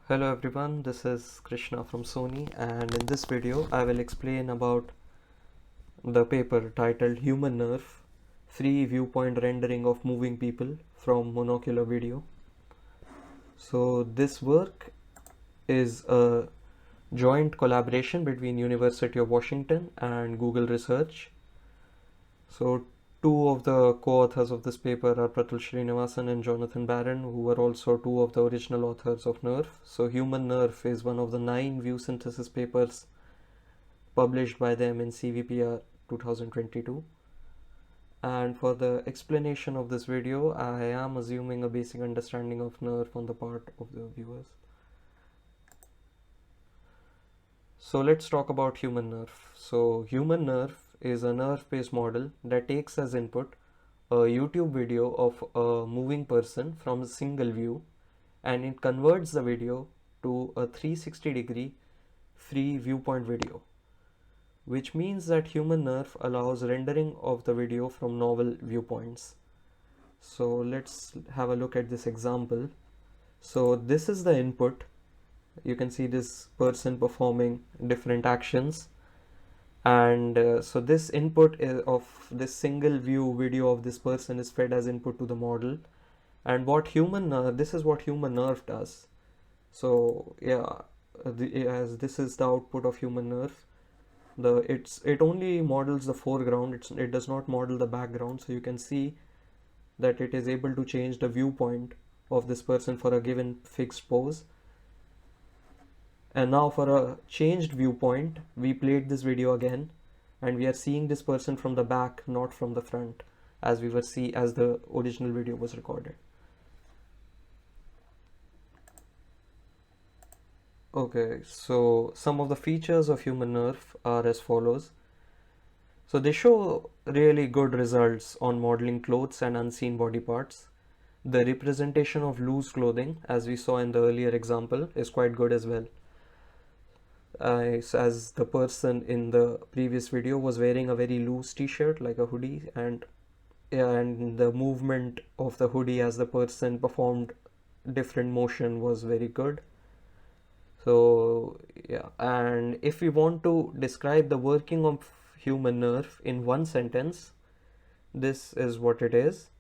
Hello everyone, this is Krishna from Sony, and in this video I will explain about the paper titled HumanNeRF Free Viewpoint Rendering of Moving People from Monocular Video. So this work is a joint collaboration between University of Washington and Google Research. So two of the co-authors of this paper are Pratul Srinivasan and Jonathan Barron, who were also two of the original authors of NeRF. So HumanNeRF is one of the 9 view synthesis papers published by them in CVPR 2022. And for the explanation of this video, I am assuming a basic understanding of NeRF on the part of the viewers. So let's talk about HumanNeRF. So HumanNeRF is a NeRF-based model that takes as input a YouTube video of a moving person from a single view, and it converts the video to a 360-degree free viewpoint video, which means that HumanNeRF allows rendering of the video from novel viewpoints. So let's have a look at this example. So this is the input. You can see this person performing different actions, and so this input of this single view video of this person is fed as input to the model. And what this is what HumanNeRF does. So yeah, as this is the output of HumanNeRF, it only models the foreground. It does not model the background. So you can see that it is able to change the viewpoint of this person for a given fixed pose. And now for a changed viewpoint, we played this video again, and we are seeing this person from the back, not from the front, as we were as the original video was recorded. Okay, so some of the features of HumanNeRF are as follows. So they show really good results on modeling clothes and unseen body parts. The representation of loose clothing, as we saw in the earlier example, is quite good as well. As the person in the previous video was wearing a very loose t-shirt like a hoodie, and the movement of the hoodie as the person performed different motion was very good. So yeah, and if we want to describe the working of HumanNeRF in one sentence, this is what it is.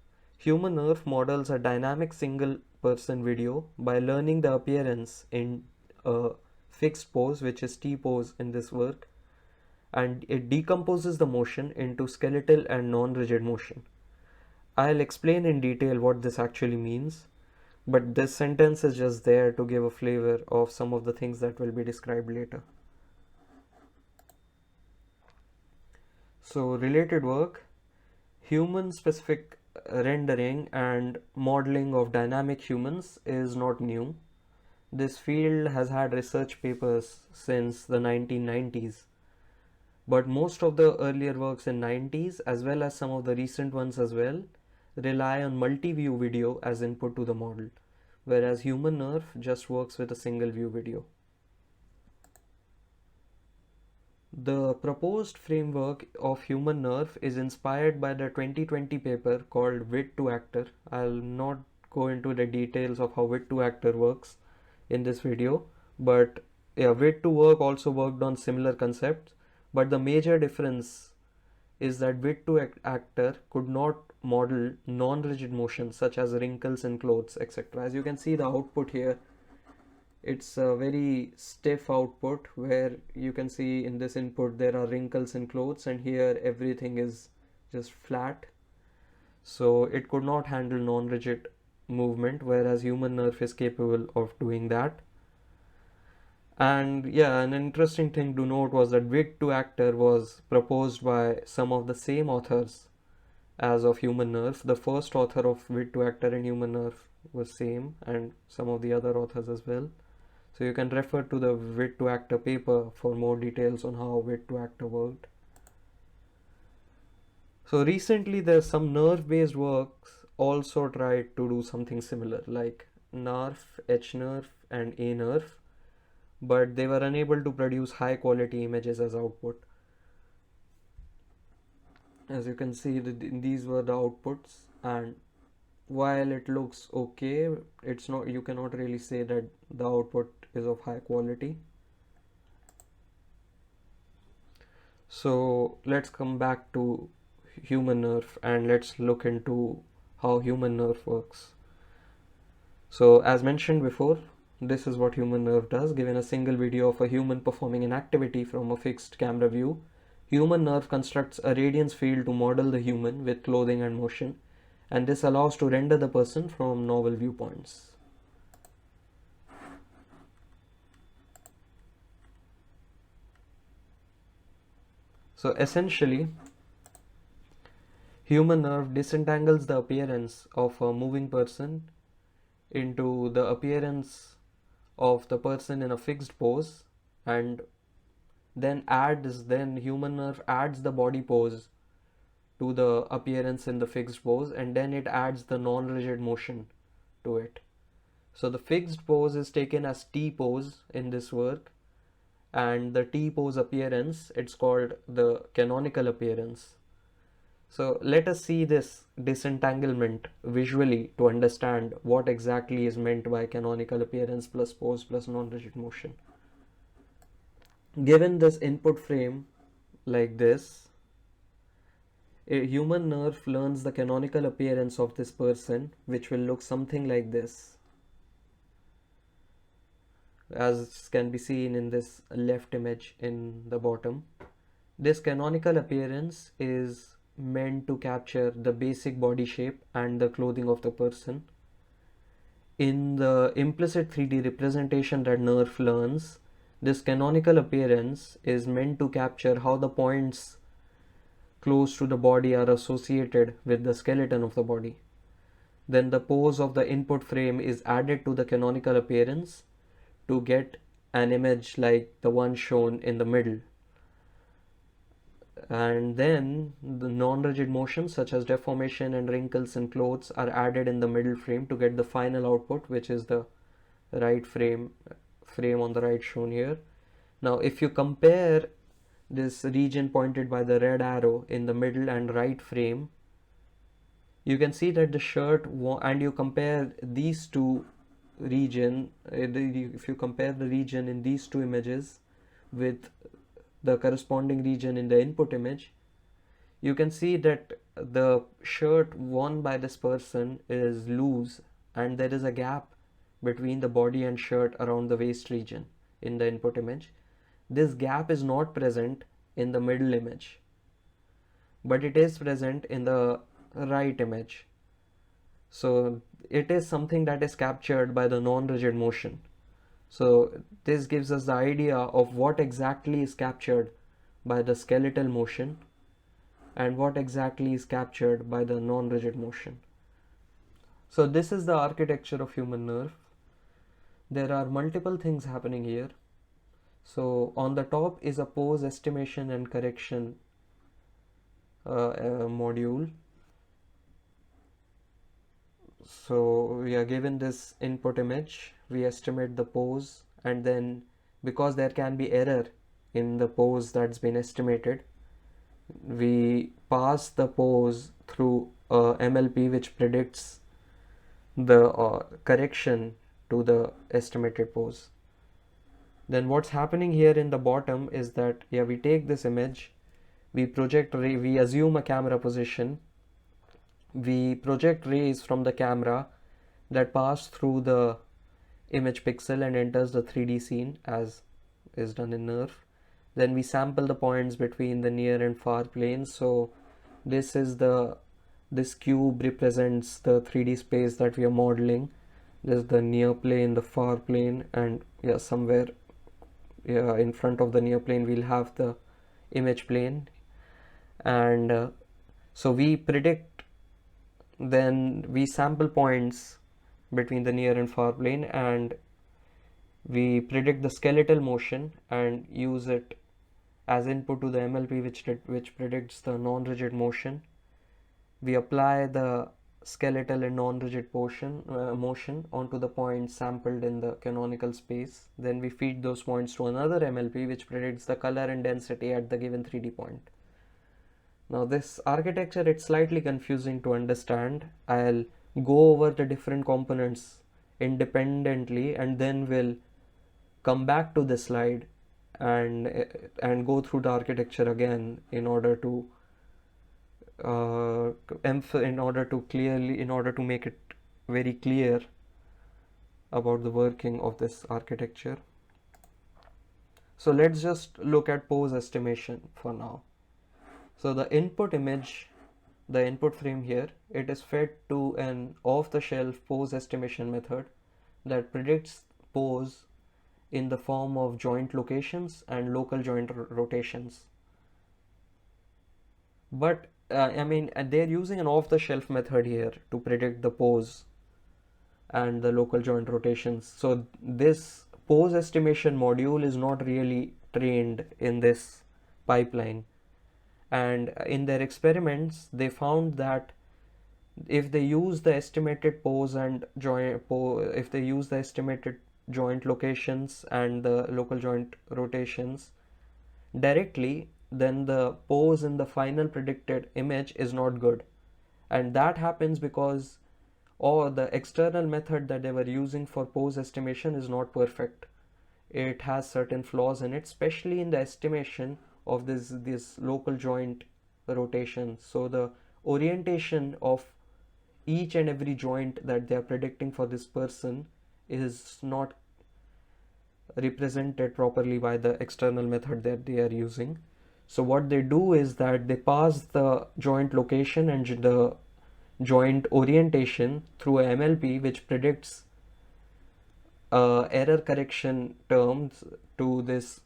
HumanNeRF models a dynamic single person video by learning the appearance in a fixed pose, which is T pose in this work, and it decomposes the motion into skeletal and non-rigid motion. I'll explain in detail what this actually means, but this sentence is just there to give a flavor of some of the things that will be described later. So related work, human specific rendering and modeling of dynamic humans is not new. This field has had research papers since the 1990s, but most of the earlier works in 90s as well as some of the recent ones as well rely on multi-view video as input to the model, whereas HumanNeRF just works with a single view video. The proposed framework of HumanNeRF is inspired by the 2020 paper called Wit2Actor. I'll not go into the details of how Wit2Actor works in this video, but yeah, Wit2Work also worked on similar concepts, but the major difference is that Wit2Actor could not model non-rigid motions such as wrinkles in clothes, etc. As you can see the output here, it's a very stiff output where you can see in this input there are wrinkles in clothes, and here everything is just flat. So it could not handle non-rigid movement, whereas HumanNeRF is capable of doing that. And yeah, an interesting thing to note was that Wit2Actor was proposed by some of the same authors as of HumanNeRF. The first author of Wit2Actor and HumanNeRF was same, and some of the other authors as well. So you can refer to the Wit2Actor paper for more details on how Wit2Actor worked. So recently there's some NeRF based works also tried to do something similar like NeRF, HNeRF and ANeRF, but they were unable to produce high quality images as output. As you can see, these were the outputs, and while it looks okay, it's not, you cannot really say that the output is of high quality. So let's come back to HumanNeRF and let's look into how HumanNeRF works. So as mentioned before, this is what HumanNeRF does. Given a single video of a human performing an activity from a fixed camera view, HumanNeRF constructs a radiance field to model the human with clothing and motion, and this allows to render the person from novel viewpoints. So essentially, HumanNeRF disentangles the appearance of a moving person into the appearance of the person in a fixed pose, and then HumanNeRF adds the body pose to the appearance in the fixed pose, and then it adds the non-rigid motion to it. So the fixed pose is taken as T pose in this work, and the T pose appearance, it's called the canonical appearance. So let us see this disentanglement visually to understand what exactly is meant by canonical appearance plus pose plus non-rigid motion. Given this input frame like this, a HumanNeRF learns the canonical appearance of this person, which will look something like this, as can be seen in this left image in the bottom. This canonical appearance is meant to capture the basic body shape and the clothing of the person. In the implicit 3D representation that NeRF learns, this canonical appearance is meant to capture how the points close to the body are associated with the skeleton of the body. Then the pose of the input frame is added to the canonical appearance to get an image like the one shown in the middle. And then the non-rigid motions such as deformation and wrinkles in clothes are added in the middle frame to get the final output, which is the right frame on the right shown here. Now if you compare this region pointed by the red arrow in the middle and right frame, you can see that the shirt, and you compare these two region, if you compare the region in these two images with the corresponding region in the input image, you can see that the shirt worn by this person is loose and there is a gap between the body and shirt around the waist region in the input image. This gap is not present in the middle image, but it is present in the right image. So it is something that is captured by the non-rigid motion. So this gives us the idea of what exactly is captured by the skeletal motion and what exactly is captured by the non-rigid motion. So this is the architecture of HumanNeRF. There are multiple things happening here. So on the top is a pose estimation and correction module. So we are given this input image, we estimate the pose, and then because there can be error in the pose that's been estimated, we pass the pose through a MLP which predicts the correction to the estimated pose. Then what's happening here in the bottom is that we take this image, we assume a camera position, we project rays from the camera that pass through the image pixel and enters the 3D scene as is done in NeRF. Then we sample the points between the near and far planes. So this cube represents the 3D space that we are modeling. This is the near plane, the far plane, and somewhere in front of the near plane we'll have the image plane. And so we predict, then we sample points between the near and far plane and we predict the skeletal motion and use it as input to the MLP which predicts the non-rigid motion. We apply the skeletal and non-rigid motion onto the points sampled in the canonical space. Then we feed those points to another MLP which predicts the color and density at the given 3D point. Now this architecture, it's slightly confusing to understand. I'll go over the different components independently, and then we'll come back to the slide and go through the architecture again in order to make it very clear about the working of this architecture. So let's just look at pose estimation for now. So the input image, the input frame here, it is fed to an off-the-shelf pose estimation method that predicts pose in the form of joint locations and local joint rotations. But they're using an off-the-shelf method here to predict the pose and the local joint rotations. So this pose estimation module is not really trained in this pipeline. And in their experiments, they found that if they use the estimated pose and if they use the estimated joint locations and the local joint rotations directly, then the pose in the final predicted image is not good. And that happens because the external method that they were using for pose estimation is not perfect. It has certain flaws in it, especially in the estimation of this local joint rotation. So the orientation of each and every joint that they are predicting for this person is not represented properly by the external method that they are using. So what they do is that they pass the joint location and the joint orientation through a MLP, which predicts error correction terms to this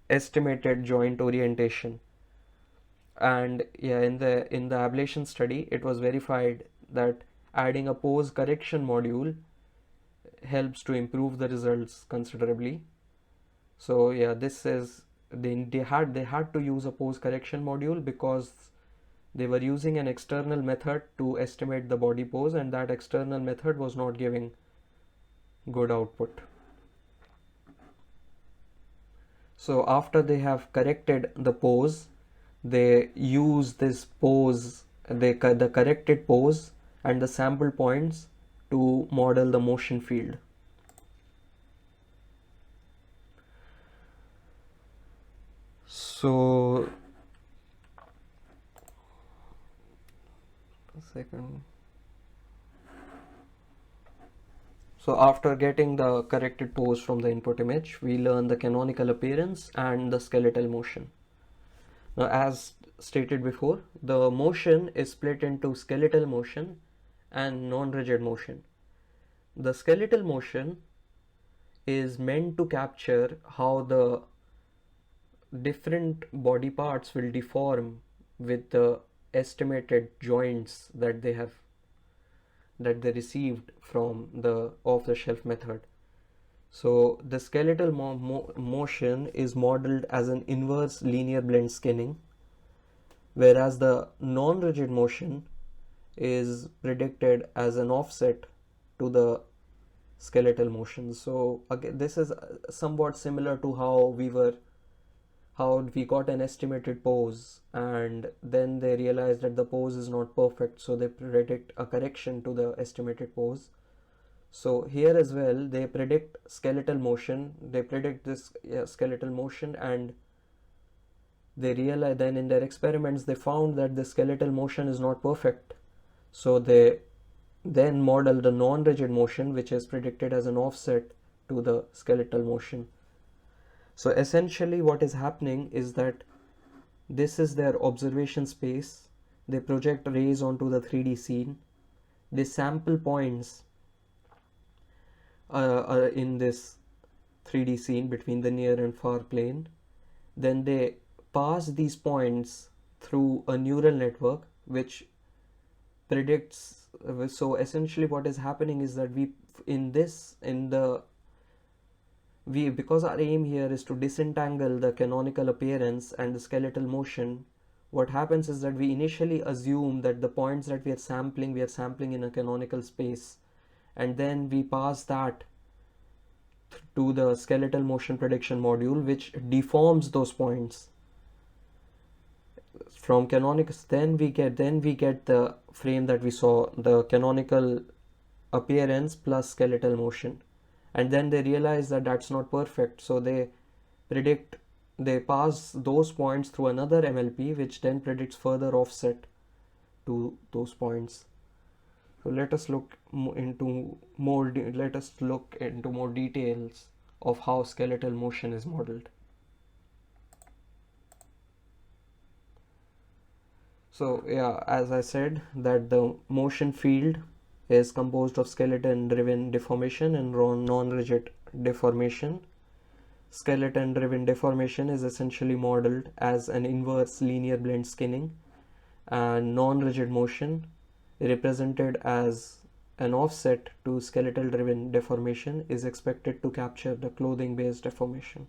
estimated joint orientation. And yeah, in the ablation study, it was verified that adding a pose correction module helps to improve the results considerably. So yeah, this is they had to use a pose correction module because they were using an external method to estimate the body pose, and that external method was not giving good output. So after they have corrected the pose, they use this pose, the corrected pose and the sample points to model the motion field. So a second. So after getting the corrected pose from the input image, we learn the canonical appearance and the skeletal motion. Now, as stated before, the motion is split into skeletal motion and non-rigid motion. The skeletal motion is meant to capture how the different body parts will deform with the estimated joints that they received from the off-the-shelf method. So the skeletal motion is modeled as an inverse linear blend skinning, whereas the non-rigid motion is predicted as an offset to the skeletal motion. So again, this is somewhat similar to how we got an estimated pose, and then they realized that the pose is not perfect, so they predict a correction to the estimated pose. So here as well, they predict skeletal motion, they predict this skeletal motion, and they realize then in their experiments they found that the skeletal motion is not perfect. So they then model the non-rigid motion, which is predicted as an offset to the skeletal motion. So essentially what is happening is that this is their observation space. They project rays onto the 3D scene. They sample points in this 3D scene between the near and far plane. Then they pass these points through a neural network which predicts. So essentially what is happening is that because our aim here is to disentangle the canonical appearance and the skeletal motion, what happens is that we initially assume that the points that we are sampling in a canonical space, and then we pass that to the skeletal motion prediction module, which deforms those points from canonical, then we get the frame that we saw, the canonical appearance plus skeletal motion. And then they realize that that's not perfect, so they pass those points through another MLP, which then predicts further offset to those points. So let us look into more details of how skeletal motion is modeled. So yeah, as I said, that the motion field is composed of skeleton-driven deformation and non-rigid deformation. Skeleton-driven deformation is essentially modeled as an inverse linear blend skinning, and non-rigid motion, represented as an offset to skeletal-driven deformation, is expected to capture the clothing-based deformation.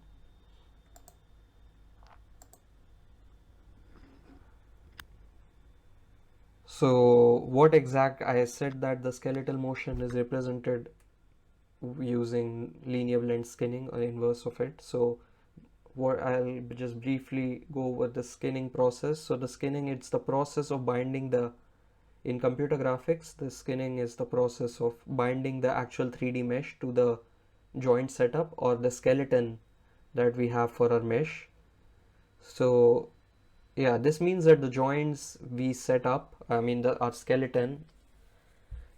So what exact, I said that the skeletal motion is represented using linear blend skinning or inverse of it. So what I'll just briefly go over the skinning process. So the skinning, it's the process of binding in computer graphics, the skinning is the process of binding the actual 3D mesh to the joint setup or the skeleton that we have for our mesh. So yeah, this means that the joints we set up, our skeleton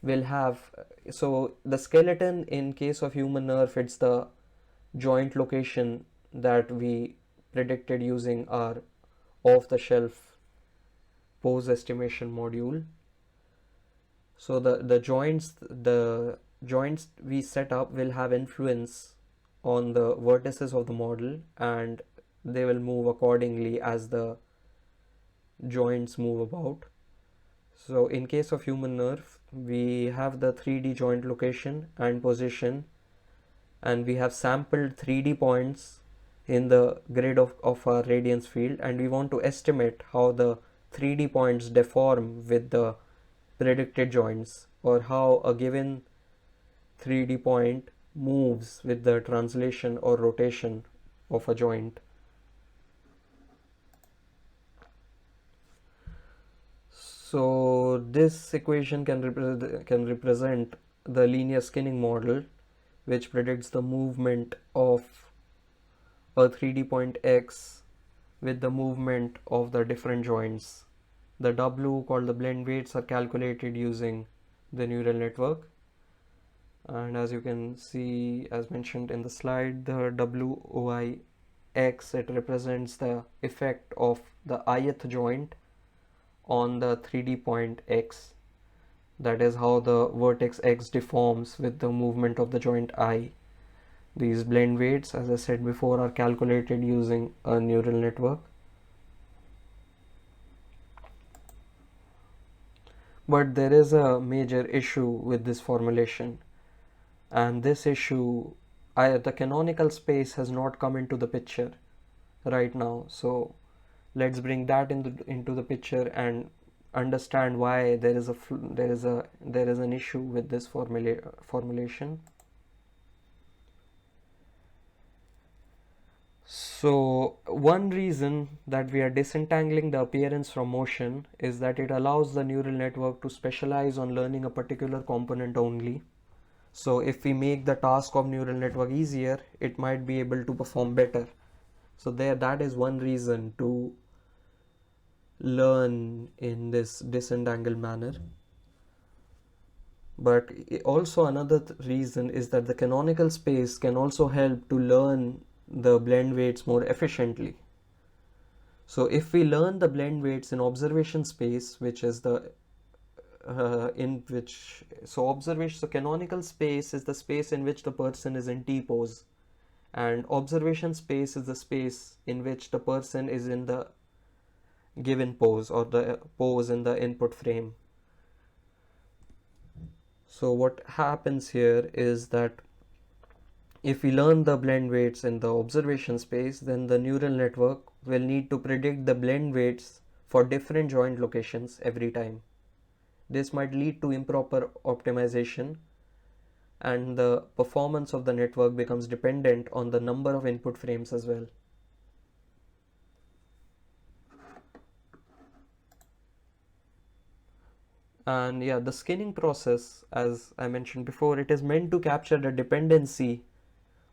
will have, so the skeleton in case of HumanNeRF, it's the joint location that we predicted using our off-the-shelf pose estimation module. So the joints we set up will have influence on the vertices of the model, and they will move accordingly as the joints move about. So in case of HumanNeRF, we have the 3D joint location and position, and we have sampled 3D points in the grid of our radiance field, and we want to estimate how the 3D points deform with the predicted joints, or how a given 3D point moves with the translation or rotation of a joint. So this equation can represent the linear skinning model, which predicts the movement of a 3D point X with the movement of the different joints. The W, called the blend weights, are calculated using the neural network. And as you can see, as mentioned in the slide, the WOIX, it represents the effect of the ith joint on the 3D point X. That is how the vertex X deforms with the movement of the joint I. These blend weights, as I said before, are calculated using a neural network. But there is a major issue with this formulation, and this issue, the canonical space has not come into the picture right now. So let's bring that into the picture and understand why there is an issue with this formulation. So one reason that we are disentangling the appearance from motion is that it allows the neural network to specialize on learning a particular component only. So if we make the task of neural network easier, it might be able to perform better. So that is one reason to learn in this disentangled manner. But also another reason is that the canonical space can also help to learn the blend weights more efficiently. So if we learn the blend weights in observation space, which is the canonical space is the space in which the person is in T pose, and observation space is the space in which the person is in the given pose or the pose in the input frame. So what happens here is that if we learn the blend weights in the observation space, then the neural network will need to predict the blend weights for different joint locations every time. This might lead to improper optimization, and the performance of the network becomes dependent on the number of input frames as well. And yeah, the skinning process, as I mentioned before, it is meant to capture the dependency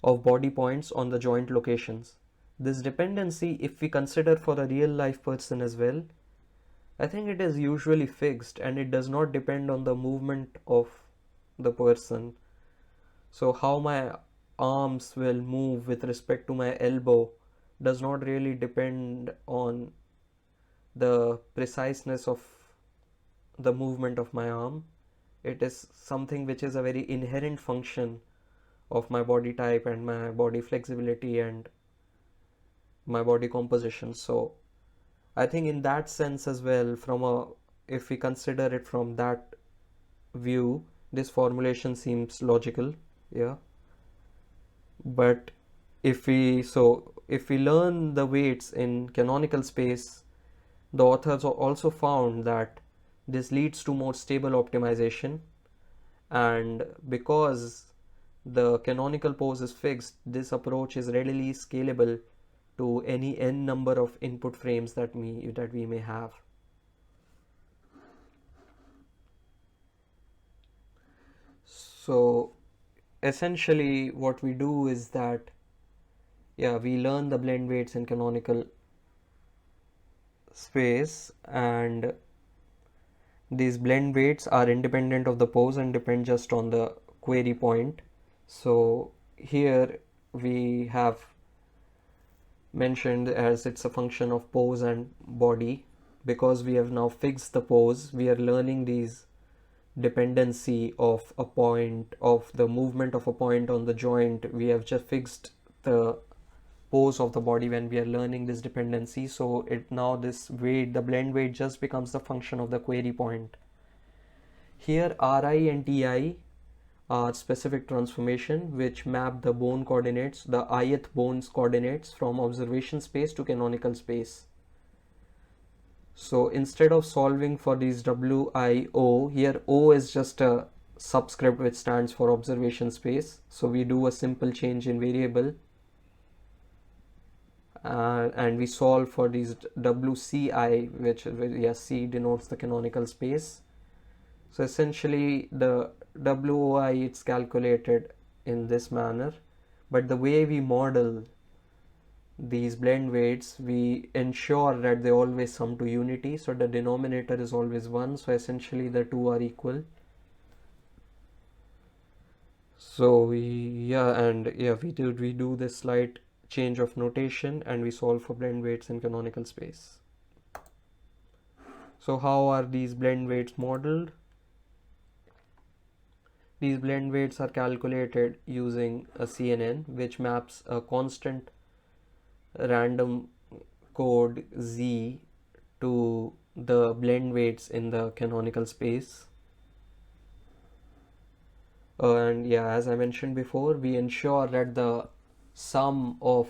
of body points on the joint locations. This dependency, if we consider for a real life person as well, I think it is usually fixed and it does not depend on the movement of the person. So how my arms will move with respect to my elbow does not really depend on the preciseness of the movement of my arm. It is something which is a very inherent function of my body type and my body flexibility and my body composition. So I think in that sense as well, if we consider it from that view, this formulation seems logical. Yeah. But if we learn the weights in canonical space, the authors also found that this leads to more stable optimization, and because the canonical pose is fixed, this approach is readily scalable to any n number of input frames that we may have. So essentially what we do is that, yeah, we learn the blend weights in canonical space, and these blend weights are independent of the pose and depend just on the query point. So here we have mentioned as it's a function of pose and body. Because we have now fixed the pose, we are learning these dependency of a point, of the movement of a point on the joint. We have just fixed the pose of the body when we are learning this dependency. So this weight, the blend weight, just becomes the function of the query point. Here Ri and Ti are specific transformation which map the bone coordinates, the ith bone's coordinates, from observation space to canonical space. So instead of solving for these WIO, here O is just a subscript which stands for observation space. So we do a simple change in variable, and we solve for these WCI, which C denotes the canonical space. So essentially the WOI, it's calculated in this manner, but the way we model these blend weights, we ensure that they always sum to unity, so the denominator is always 1, so essentially the two are equal. So we do this slight change of notation and we solve for blend weights in canonical space. So how are these blend weights modeled? These blend weights are calculated using a CNN, which maps a constant random code Z to the blend weights in the canonical space. And yeah, as I mentioned before, we ensure that the sum of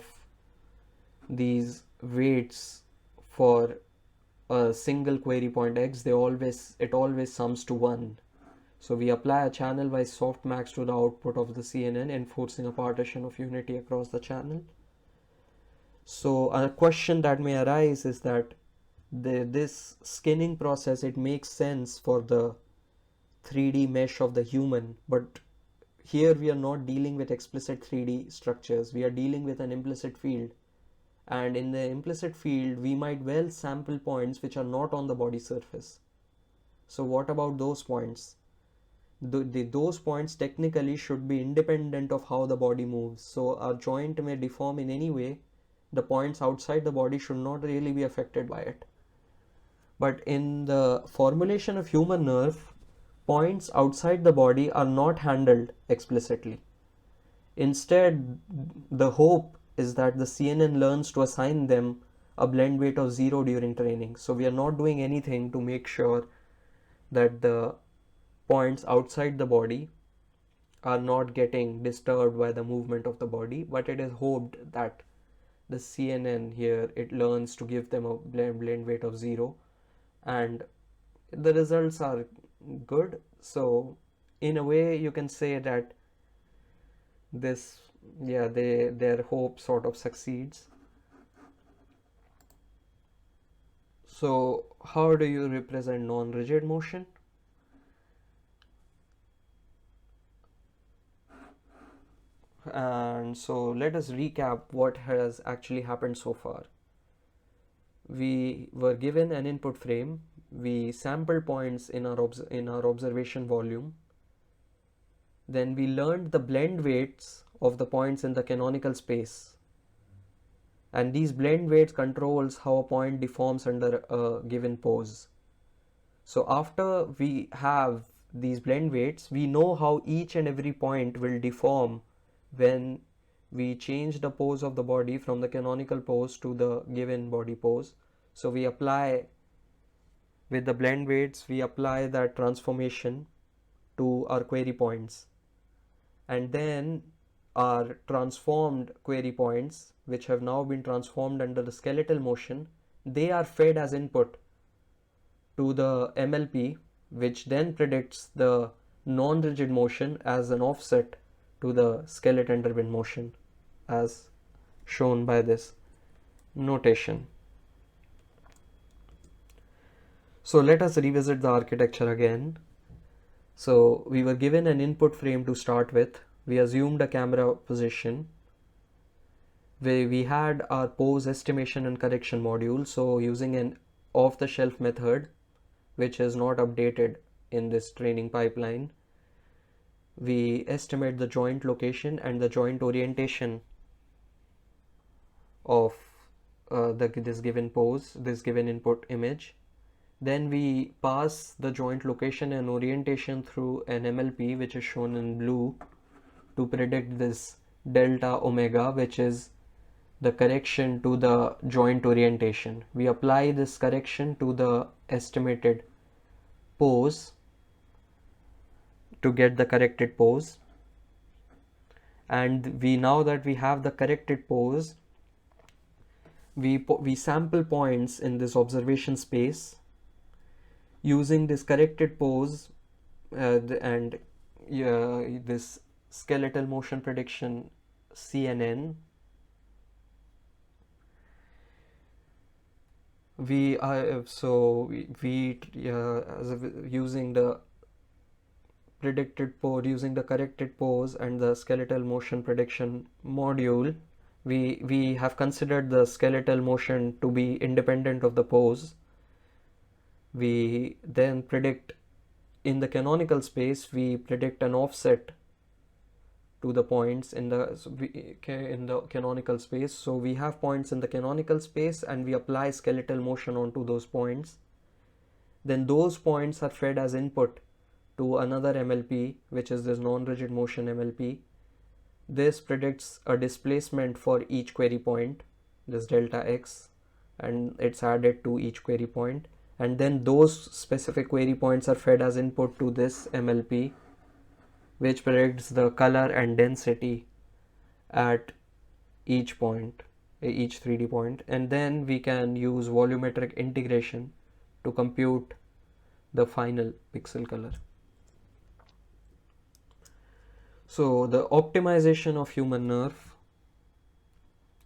these weights for a single query point X, it always sums to 1. So we apply a channel-wise softmax to the output of the CNN, enforcing a partition of unity across the channel. So a question that may arise is that this skinning process, it makes sense for the 3D mesh of the human, but here we are not dealing with explicit 3D structures, we are dealing with an implicit field, and in the implicit field we might well sample points which are not on the body surface. So what about those points? Those points technically should be independent of how the body moves. So our joint may deform in any way, the points outside the body should not really be affected by it. But in the formulation of HumanNeRF, points outside the body are not handled explicitly. Instead, the hope is that the CNN learns to assign them a blend weight of 0 during training. So we are not doing anything to make sure that the points outside the body are not getting disturbed by the movement of the body, but it is hoped that the CNN here, it learns to give them a blend weight of 0, and the results are good. So in a way you can say that their hope sort of succeeds. So how do you represent non-rigid motion? And so let us recap what has actually happened so far. We were given an input frame, we sampled points in our observation volume, then we learned the blend weights of the points in the canonical space, and these blend weights controls how a point deforms under a given pose. So after we have these blend weights, we know how each and every point will deform when we change the pose of the body from the canonical pose to the given body pose. So we apply, with the blend weights, we apply that transformation to our query points, and then our transformed query points, which have now been transformed under the skeletal motion, they are fed as input to the MLP, which then predicts the non-rigid motion as an offset to the skeleton driven motion, as shown by this notation. So let us revisit the architecture again. So we were given an input frame to start with. We assumed a camera position. We had our pose estimation and correction module. So using an off-the-shelf method, which is not updated in this training pipeline, we estimate the joint location and the joint orientation of this given pose, this given input image. Then we pass the joint location and orientation through an MLP, which is shown in blue, to predict this delta omega, which is the correction to the joint orientation. We apply this correction to the estimated pose to get the corrected pose. And now that we have the corrected pose, we sample points in this observation space using this corrected pose and this skeletal motion prediction CNN. Using the predicted pose, using the corrected pose and the skeletal motion prediction module, we have considered the skeletal motion to be independent of the pose. We then predict in the canonical space, we predict an offset to the points in the canonical space. So we have points in the canonical space and we apply skeletal motion onto those points. Then those points are fed as input to another MLP, which is this non-rigid motion MLP. This predicts a displacement for each query point, this delta x, and it's added to each query point. And then those specific query points are fed as input to this MLP, which predicts the color and density at each point, each 3D point. And then we can use volumetric integration to compute the final pixel color. So the optimization of HumanNeRF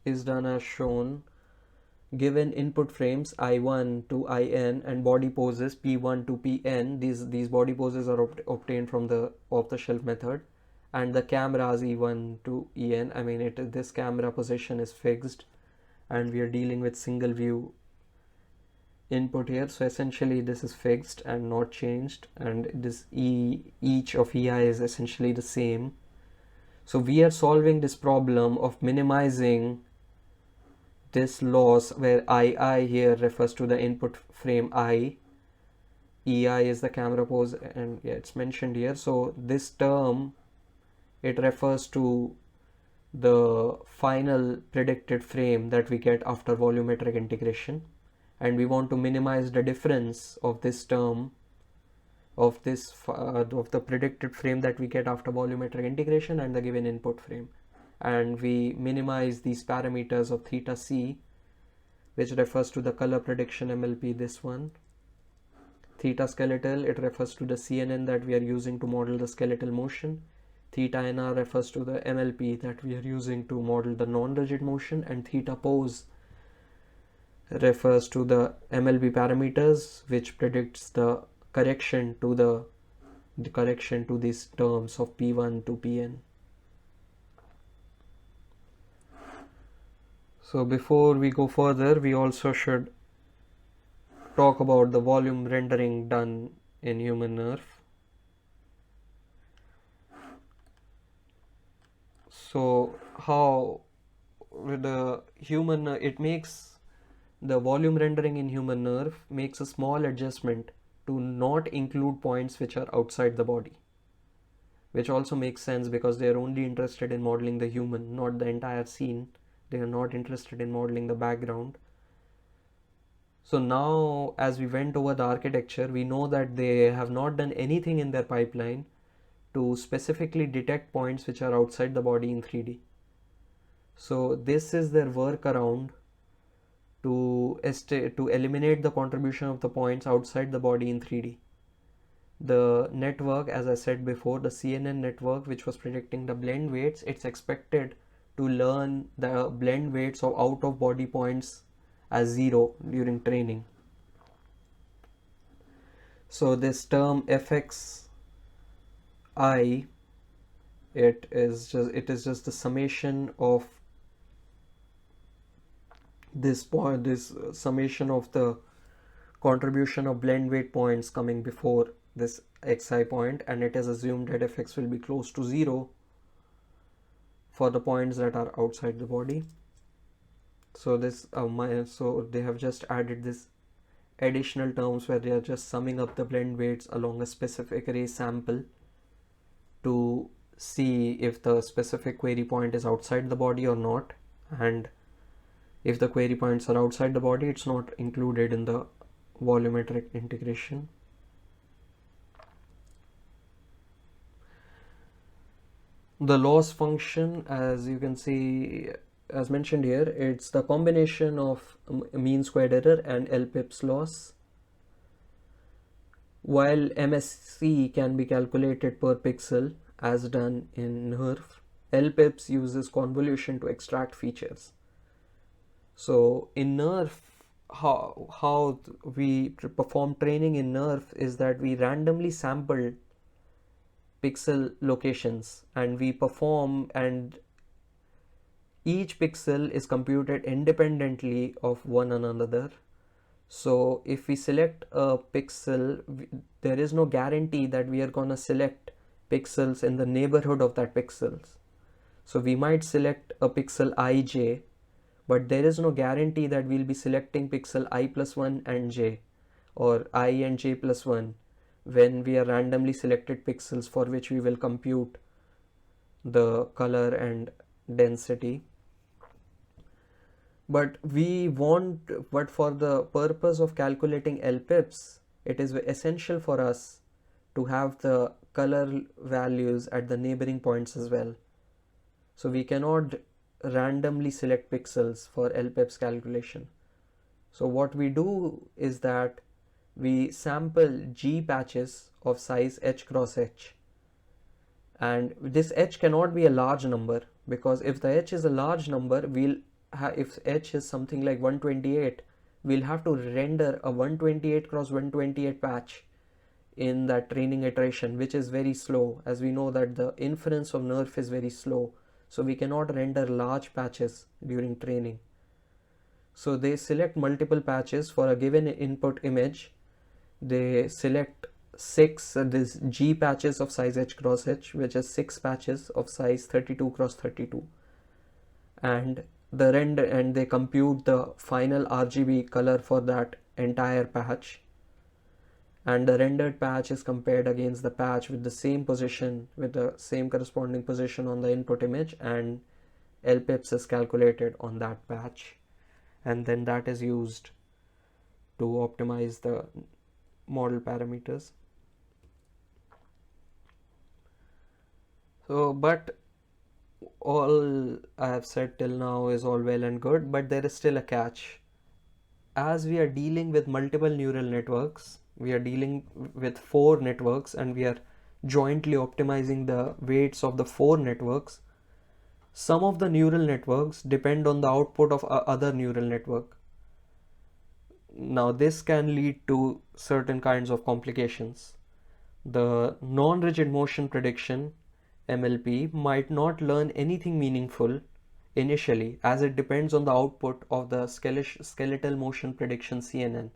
is done as shown. Given input frames I1 to IN and body poses P1 to PN, these body poses are obtained from the off-the-shelf method, and the cameras E1 to EN. I mean, this camera position is fixed, and we are dealing with single view input here. So essentially, this is fixed and not changed, and this each of EI is essentially the same. So we are solving this problem of minimizing this loss, where II here refers to the input frame I, EI is the camera pose, and yeah, it's mentioned here. So this term, it refers to the final predicted frame that we get after volumetric integration, and we want to minimize the difference of this term of the predicted frame that we get after volumetric integration and the given input frame. And we minimize these parameters of theta c, which refers to the color prediction MLP, this one. Theta skeletal, it refers to the CNN that we are using to model the skeletal motion. Theta NR refers to the MLP that we are using to model the non-rigid motion, and theta pose refers to the MLP parameters, which predicts the correction to these terms of P1 to Pn. So before we go further, we also should talk about the volume rendering done in HumanNeRF. So how with the human it makes the volume rendering in HumanNeRF makes a small adjustment to not include points which are outside the body, which also makes sense because they are only interested in modeling the human, not the entire scene. They are not interested in modeling the background. So now, as we went over the architecture, we know that they have not done anything in their pipeline to specifically detect points which are outside the body in 3D. So this is their workaround to eliminate the contribution of the points outside the body in 3D. The network, as I said before, the CNN network, which was predicting the blend weights, it's expected to learn the blend weights of out of body points as 0 during training. So this term fxi, it is just the summation of this summation of the contribution of blend weight points coming before this xi point, and it is assumed that fx will be close to 0 for the points that are outside the body. So this so they have just added this additional terms where they are just summing up the blend weights along a specific array sample to see if the specific query point is outside the body or not, and if the query points are outside the body, it's not included in the volumetric integration. The loss function, as you can see, as mentioned here, it's the combination of mean squared error and LPIPS loss. While MSC can be calculated per pixel as done in NeRF, LPIPS uses convolution to extract features. So in NeRF, how we perform training in NeRF is that we randomly sample pixel locations and we perform, and each pixel is computed independently of one another. So if we select a pixel, there is no guarantee that we are gonna select pixels in the neighborhood of that pixels. So we might select a pixel ij, but there is no guarantee that we'll be selecting pixel I plus 1 and j, or I and j plus 1, when we are randomly selected pixels for which we will compute the color and density. But for the purpose of calculating LPIPS, it is essential for us to have the color values at the neighboring points as well. So we cannot randomly select pixels for LPIPS calculation. So what we do is that we sample G patches of size h cross h, and this h cannot be a large number, because if the h is a large number, if h is something like 128, we'll have to render a 128 cross 128 patch in that training iteration, which is very slow, as we know that the inference of NeRF is very slow, so we cannot render large patches during training. So they select multiple patches for a given input image. They select 6 this G patches of size h cross h, which is 6 patches of size 32 cross 32, and they compute the final RGB color for that entire patch, and the rendered patch is compared against the patch with the same position, with the same corresponding position on the input image, and LPIPS is calculated on that patch, and then that is used to optimize the model parameters. So, but all I have said till now is all well and good, but there is still a catch. As we are dealing with multiple neural networks, we are dealing with 4 networks, and we are jointly optimizing the weights of the 4 networks. Some of the neural networks depend on the output of other neural network. Now this can lead to certain kinds of complications. The non-rigid motion prediction MLP might not learn anything meaningful initially, as it depends on the output of the skeletal motion prediction CNN.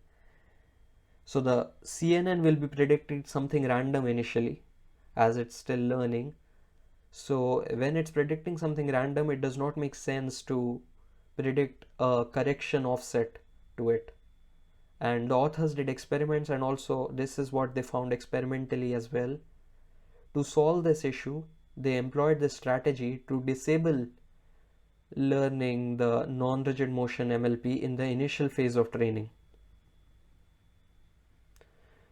So the CNN will be predicting something random initially, as it's still learning. So when it's predicting something random, it does not make sense to predict a correction offset to it. And the authors did experiments, and also this is what they found experimentally as well. To solve this issue, they employed this strategy to disable learning the non-rigid motion MLP in the initial phase of training.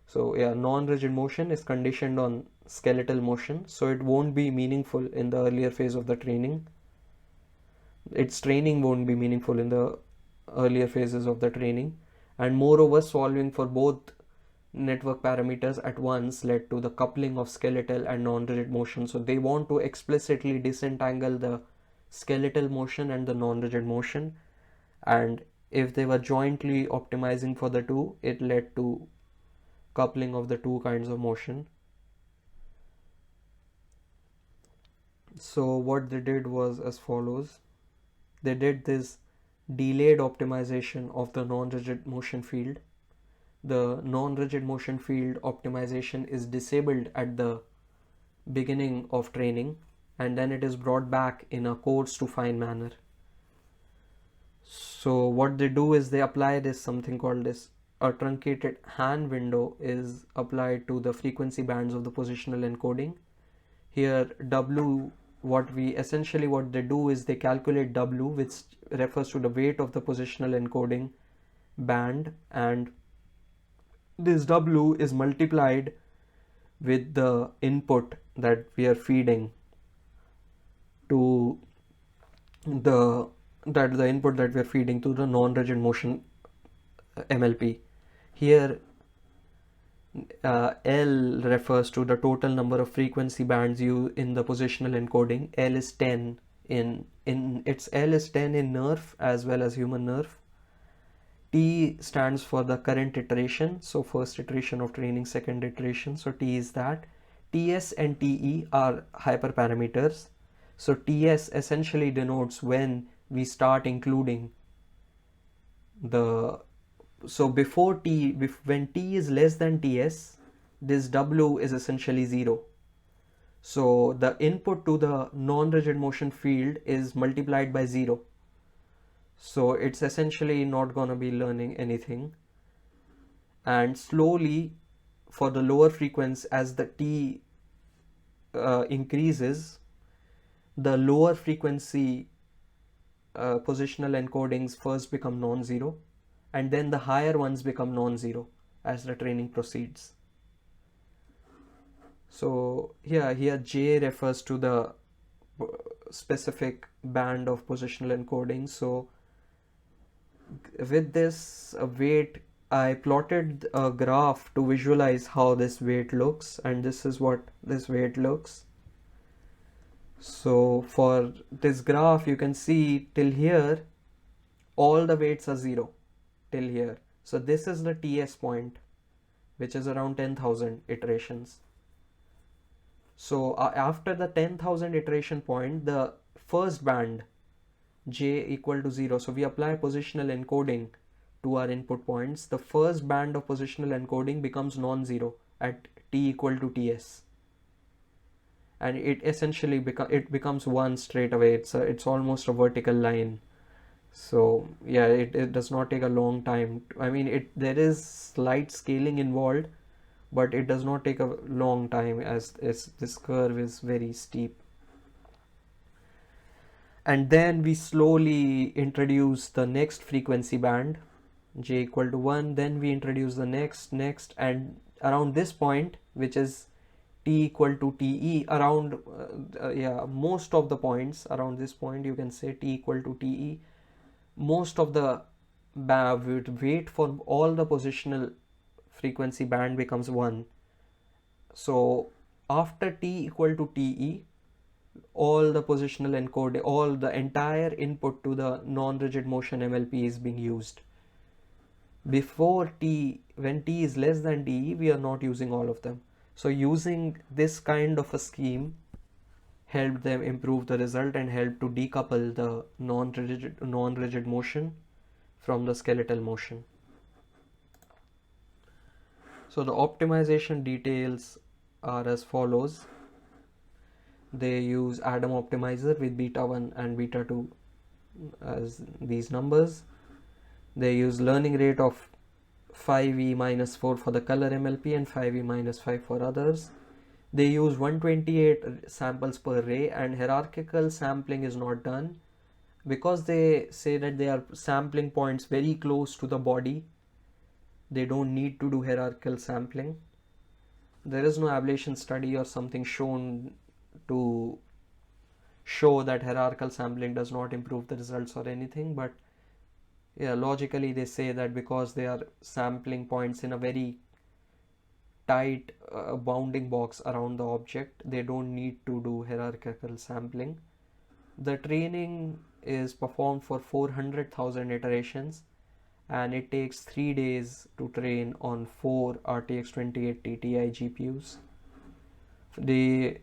So yeah, non-rigid motion is conditioned on skeletal motion, so it won't be meaningful in the earlier phase of the training. Its training won't be meaningful in the earlier phases of the training, and moreover, solving for both network parameters at once led to the coupling of skeletal and non-rigid motion. So they want to explicitly disentangle the skeletal motion and the non-rigid motion, and if they were jointly optimizing for the two, it led to coupling of the two kinds of motion. So what they did was as follows. They did this delayed optimization of the non-rigid motion field. The non-rigid motion field optimization is disabled at the beginning of training, and then it is brought back in a coarse to fine manner. So what they do is they apply this something called this a truncated Han window is applied to the frequency bands of the positional encoding. Here W, what they do is they calculate W, which refers to the weight of the positional encoding band, and this W is multiplied with the input that we are feeding to the input that we are feeding to the non-rigid motion MLP. Here L refers to the total number of frequency bands used in the positional encoding. L is 10 in NeRF as well as HumanNeRF. T stands for the current iteration, so first iteration of training, second iteration, so T is that. TS and TE are hyperparameters. So TS essentially denotes when we start including the, so before T, when T is less than TS, this W is essentially 0. So the input to the non-rigid motion field is multiplied by 0. So it's essentially not going to be learning anything. And slowly, for the lower frequency, as the T increases, the lower frequency positional encodings first become non-zero, and then the higher ones become non-zero as the training proceeds. So here J refers to the specific band of positional encoding. So with this weight, I plotted a graph to visualize how this weight looks, and this is what this weight looks. So for this graph, you can see till here all the weights are 0 till here. So this is the TS point, which is around 10,000 iterations. So after the 10,000 iteration point, the first band J equal to 0, so we apply positional encoding to our input points. The first band of positional encoding becomes non-zero at T equal to TS, and it essentially becomes 1 straight away. It's almost a vertical line. So yeah, it does not take a long time. I mean, there is slight scaling involved, but it does not take a long time as this curve is very steep. And then we slowly introduce the next frequency band, J equal to 1, then we introduce the next, and around this point, which is T equal to TE, around most of the points around this point, you can say T equal to TE, most of the weight for all the positional frequency band becomes 1. So after T equal to TE, all the positional encoding, all the entire input to the non-rigid motion MLP is being used. Before T, when T is less than TE, we are not using all of them. So using this kind of a scheme, helped them improve the result and helped to decouple the non-rigid motion from the skeletal motion. So the optimization details are as follows. They use Adam optimizer with beta 1 and beta 2 as these numbers. They use learning rate of 5e minus 4 for the color MLP and 5e minus 5 for others. They use 128 samples per ray, and hierarchical sampling is not done because they say that they are sampling points very close to the body. They don't need to do hierarchical sampling. There is no ablation study or something shown to show that hierarchical sampling does not improve the results or anything, but yeah, logically they say that because they are sampling points in a very tight bounding box around the object, they don't need to do hierarchical sampling. The training is performed for 400,000 iterations, and it takes 3 days to train on 4 RTX 2080 Ti GPUs. They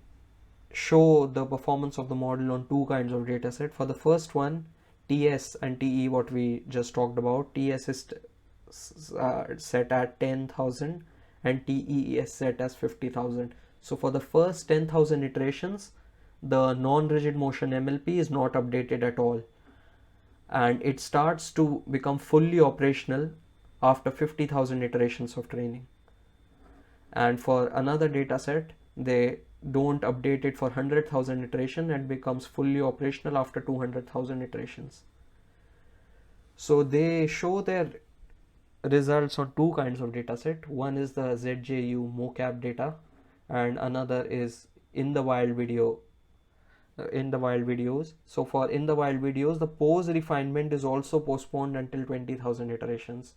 show the performance of the model on two kinds of dataset. For the first one, TS and TE, what we just talked about, TS is set at 10,000 and TE is set as 50,000. So for the first 10,000 iterations, the non-rigid motion MLP is not updated at all, and it starts to become fully operational after 50,000 iterations of training. And for another dataset, they don't update it for 100,000 iteration and becomes fully operational after 200,000 iterations. So they show their results on two kinds of dataset. One is the ZJU mocap data, and another is in the wild videos. So for in the wild videos, the pose refinement is also postponed until 20,000 iterations.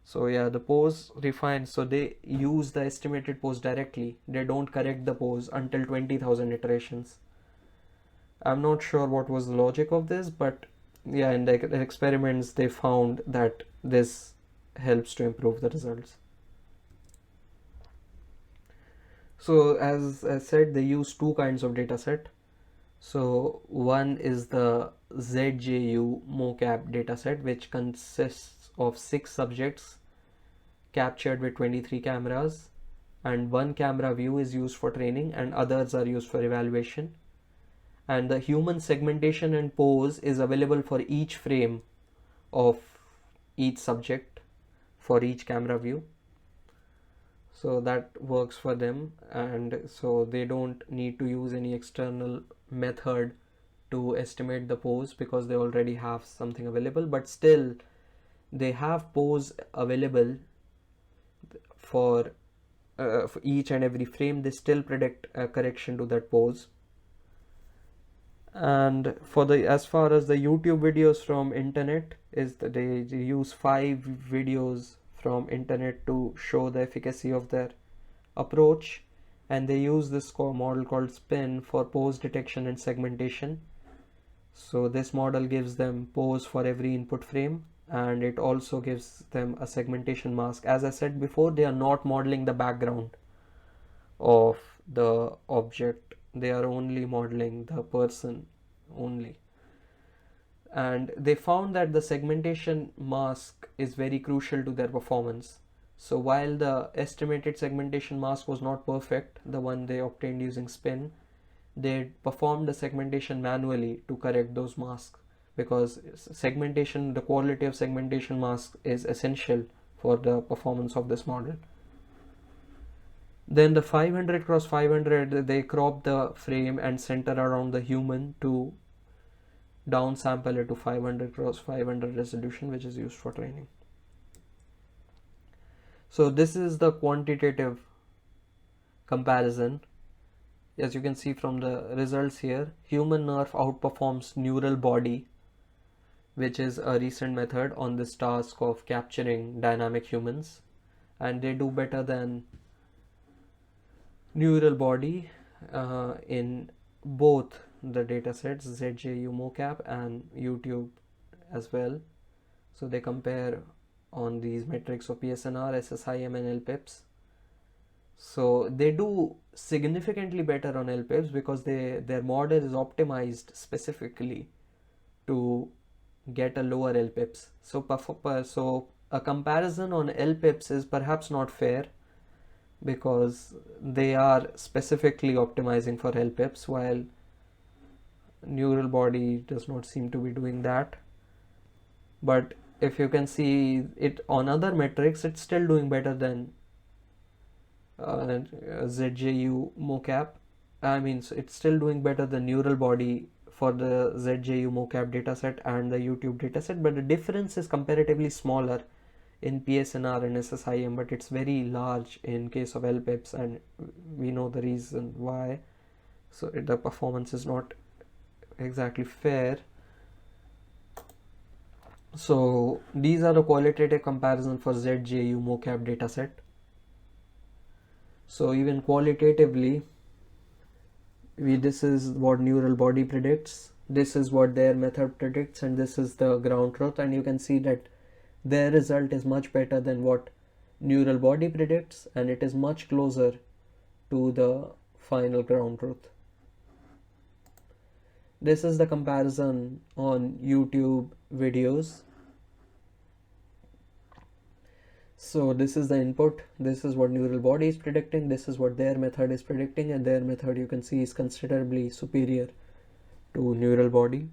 So yeah, the pose refined, so they use the estimated pose directly. They don't correct the pose until 20,000 iterations. I'm not sure what was the logic of this, but yeah, in the experiments they found that this helps to improve the results. So as I said, they use two kinds of dataset. So one is the ZJU mocap dataset, which consists of 6 subjects captured with 23 cameras, and one camera view is used for training and others are used for evaluation. And the human segmentation and pose is available for each frame of each subject for each camera view. So that works for them, and so they don't need to use any external method to estimate the pose because they already have something available, but still they have pose available for each and every frame. They still predict a correction to that pose. And for the as far as the YouTube videos from internet is that they use 5 videos from internet to show the efficacy of their approach, and they use this model called SPIN for pose detection and segmentation. So this model gives them pose for every input frame, and it also gives them a segmentation mask. As I said before, they are not modeling the background of the object, they are only modeling the person only. And they found that the segmentation mask is very crucial to their performance. So while the estimated segmentation mask was not perfect, the one they obtained using SPIN, they performed the segmentation manually to correct those masks, because segmentation, the quality of segmentation mask is essential for the performance of this model. Then the 500 cross 500, they crop the frame and center around the human to downsample it to 500 cross 500 resolution, which is used for training. So this is the quantitative comparison. As you can see from the results here, HumanNeRF outperforms neural body, which is a recent method on this task of capturing dynamic humans, and they do better than neural body in both the datasets ZJU mocap and YouTube as well. So they compare on these metrics of PSNR, SSIM and LPIPS. So they do significantly better on LPIPs because their model is optimized specifically to get a lower LPIPs. So a comparison on LPIPs is perhaps not fair because they are specifically optimizing for LPIPs, while neural body does not seem to be doing that. But if you can see it on other metrics, it's still doing better than ZJU mocap. I mean, it's still doing better than neural body for the ZJU mocap dataset and the YouTube dataset, but the difference is comparatively smaller in PSNR and SSIM, but it's very large in case of LPIPs, and we know the reason why. So the performance is not exactly fair. So these are the qualitative comparison for ZJU mocap dataset. So even qualitatively, this is what neural body predicts, this is what their method predicts, and this is the ground truth, and you can see that their result is much better than what neural body predicts, and it is much closer to the final ground truth. This is the comparison on YouTube videos. So this is the input, this is what neural body is predicting, this is what their method is predicting, and their method, you can see, is considerably superior to neural body.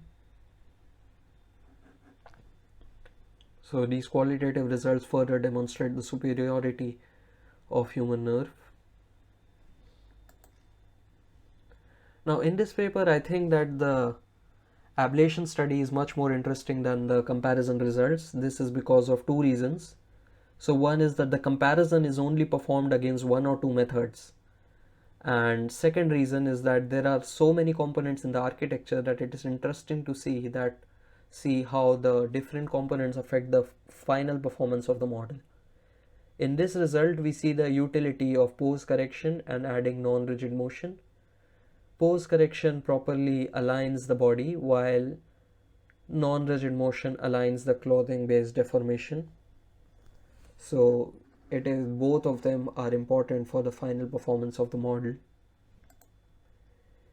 So these qualitative results further demonstrate the superiority of HumanNeRF. Now in this paper, I think that the ablation study is much more interesting than the comparison results. This is because of two reasons. So one is that the comparison is only performed against one or two methods. And second reason is that there are so many components in the architecture that it is interesting to see how the different components affect the final performance of the model. In this result, we see the utility of pose correction and adding non-rigid motion. Pose correction properly aligns the body, while non-rigid motion aligns the clothing based deformation. So it is, both of them are important for the final performance of the model.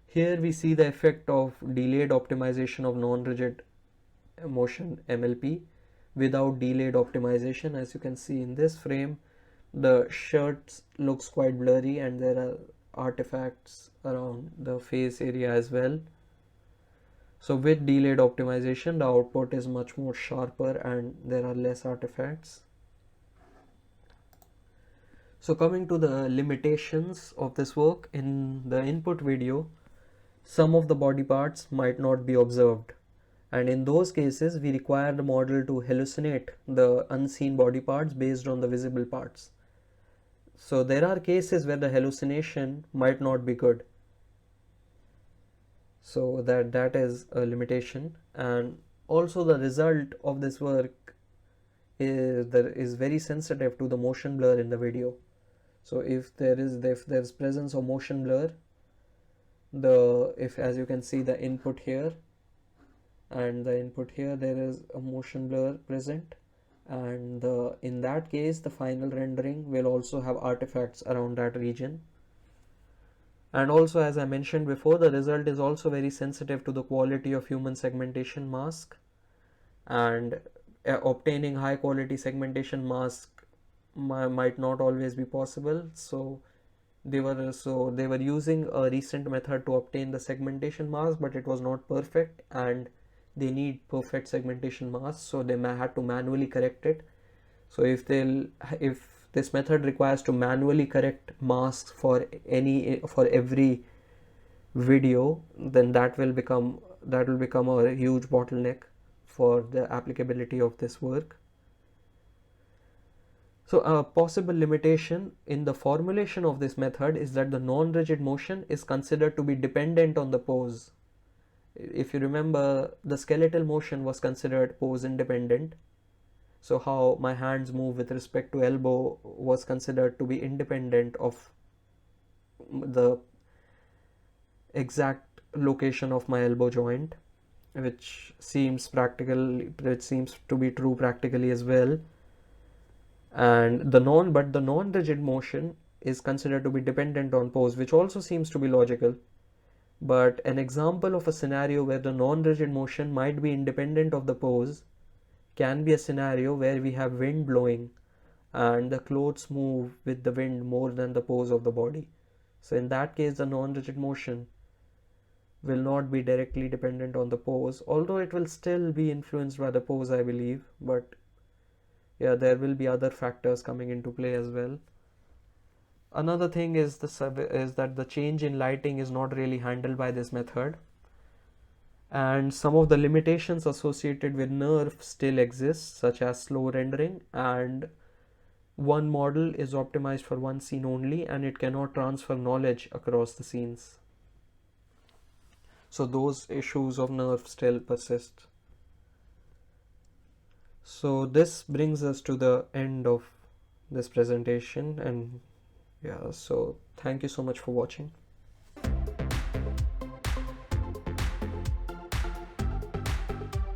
Here we see the effect of delayed optimization of non-rigid motion MLP without delayed optimization. As you can see in this frame, the shirt looks quite blurry and there are artifacts around the face area as well. So with delayed optimization, the output is much more sharper and there are less artifacts. So coming to the limitations of this work, in the input video, some of the body parts might not be observed. And in those cases, we require the model to hallucinate the unseen body parts based on the visible parts. So there are cases where the hallucination might not be good. So that is a limitation. And also the result of this work is very sensitive to the motion blur in the video. So if there's presence of motion blur, as you can see the input here and the input here, there is a motion blur present, and in that case the final rendering will also have artifacts around that region. And also, as I mentioned before, the result is also very sensitive to the quality of human segmentation mask, and obtaining high quality segmentation mask might not always be possible. So they were using a recent method to obtain the segmentation mask, but it was not perfect and they need perfect segmentation mask, so they had to manually correct it. So if this method requires to manually correct masks for every video, then that will become a huge bottleneck for the applicability of this work. So a possible limitation in the formulation of this method is that the non-rigid motion is considered to be dependent on the pose. If you remember, the skeletal motion was considered pose independent. So how my hands move with respect to elbow was considered to be independent of the exact location of my elbow joint, which seems to be true practically as well. And the non-rigid motion is considered to be dependent on pose, which also seems to be logical. But an example of a scenario where the non-rigid motion might be independent of the pose can be a scenario where we have wind blowing and the clothes move with the wind more than the pose of the body. So in that case, the non-rigid motion will not be directly dependent on the pose, although it will still be influenced by the pose, I believe. But yeah, there will be other factors coming into play as well. Another thing is that the change in lighting is not really handled by this method, and some of the limitations associated with NeRF still exist, such as slow rendering, and one model is optimized for one scene only and it cannot transfer knowledge across the scenes. So those issues of NeRF still persist. So this brings us to the end of this presentation, and yeah, so thank you so much for watching.